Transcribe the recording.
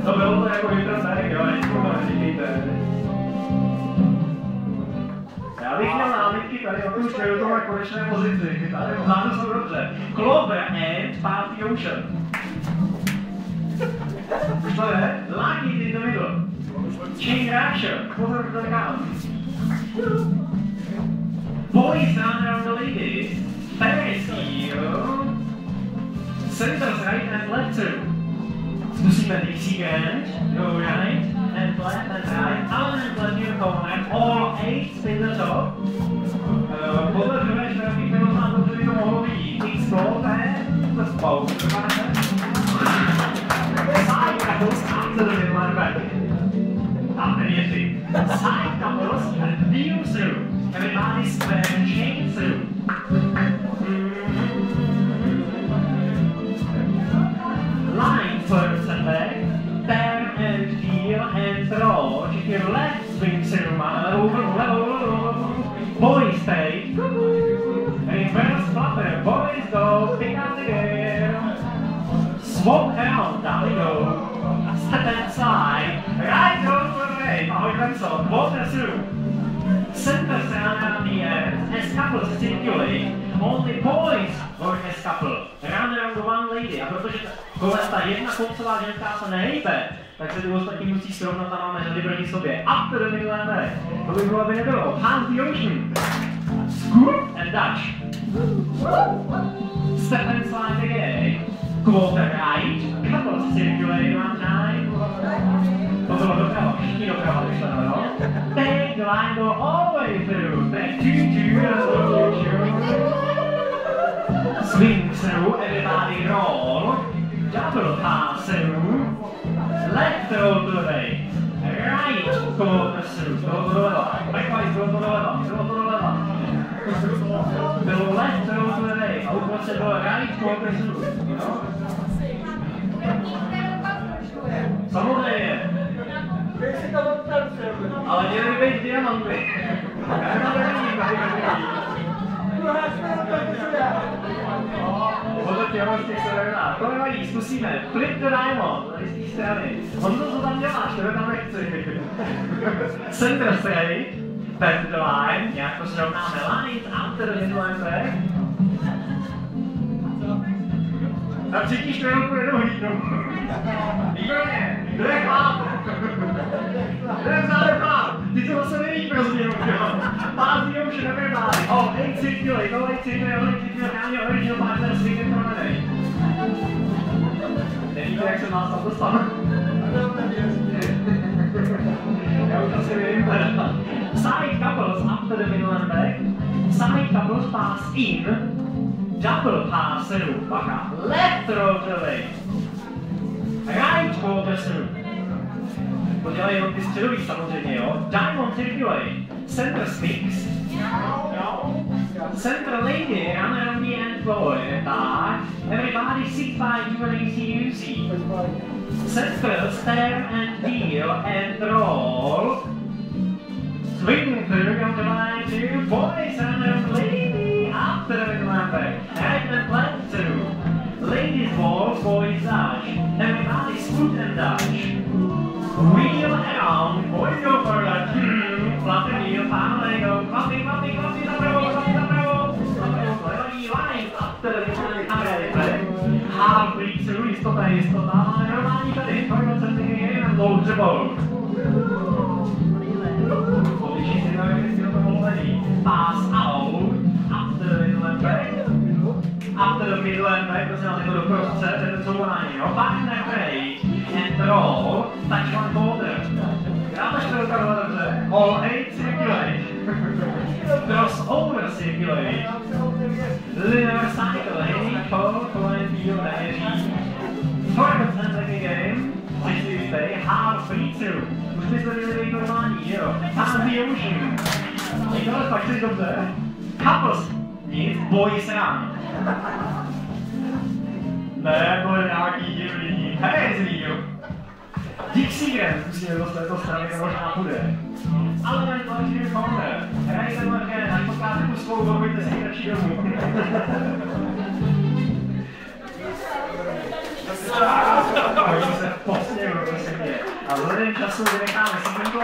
To bylo to jako hypertek, jo, nečku to neříkejte. Já bych měl námitky tady o tom štěru na konečné pozici. Tady vzadu jsou dobře. Clover and Party Ocean. Už to je? Lucky in the middle. Chain Reaction. Pozor to nekám. Boys run around the ladies. Ferris heel. Centers right and left through. Zkusíme Dixie Grand. Go right and left and right. Down and left your corner. All 8 spin the top. Podle druhé čtvrtky, kterou znám dobře, by to mohlo být. Explode the spoke. Side couples after the middle and back. After the side couples and view through. Everybody square and chain through. Line first and back. Bear and heel and throw. If your left swing through, boys stay. Reverse flutter. Boys go. Pick up the gear. Swap around. Down we go. Step inside. Right goes to the right. Ahoj Benson. Water through. Center sound around the end. As couples circulate. Only boys work as couple. Run around the one lady. A protože ta jedna koncová ženská se nehejbe, tak se ty ostatní musí srovnat a máme řady proti sobě. After the middle and back. To by bylo, aby nebylo. Hands the ocean. Scoop and Dutch. Step and slide again. Quarter right. Couples circulate one time. To bylo doprava. Všichni doprava vyšle, no? Take the line go all the way through. Back 2-2. Swing through. Everybody roll. Double pass through. Left roll to the right. Right quarter through. Bylo to doleva. Likewise bylo to doleva. Bylo to doleva. Bylo left roll to the right. A uprostřed bylo right quarter through. Samozřejmě. Ale měli by být diamanty. Já na to nevím, podle těhosti se nevědá. To nevadí, zkusíme. Flip the diamond, tady z té strany. Honzo, co tam děláš? Tebe tam nechci. Center straight. Back to the line. Nějak to srovnáme. Lines after the middle and back. Na třetí čtvrtku nedohlídnu. Výborně. Kdo je chlap? Kdo je vzadu chlap? Ty to zase nevíš pro změnu, jo? Pásí už nevypadá. Oh, 8 circulate, no 8 circulate, kámě original partner swing and promenade. Nevíte, jak jsem vás tam dostal? Já už asi nevím. Side couples after the middle and back. Side couples pass in. Double pass through. Bacha. Left roll to the left. Right quarter through. To dělají jenom ty středový samozřejmě, jo? Diamond circulate. Center sticks. Center lady, run around the end floor. Tak. Everybody sit by UNACUC. Center, stare and deal and roll. Swing through on the line to boys run around lady. After the middle and back. Right and left through. Ladies ball, boys dash. Everybody scoot and dash. Wheel around, boys go for that. Fluffy wheel, family go. Fluffy, fluffy, fluffy, double, fluffy, double. Line after the middle and back. Half week through, jistota, jistota. Normální tady, tohle se týká na dlouhře bol. Povětší si nevím, jestli to mohlo vedí. Pass out. After the middle and back. After the middle and back, prosím vás, je to doprostřed, to je to couvání, jo? Partner break and roll, touch one quarter. Dáme čtvrtka dobře. All 8 circulate. Crossover circulate. Linear cycle, hey, and feel nejeří. Forward and back again. Sixty stay, half free through. Už byste měli být normální, jo? Down the ocean. Někdo, tak si dobře. Couples. Nic, boys run. Ne, to je nějaký divný. Herezlí, jo. Dixie Grand musíme do této strany, možná bude. Ale na to je founder. Hrajte marké, až potkáte tu svou, dovolíte si radši domů. Oni se posměju, prosím mě. A vzhledem času vynecháme 7 kol,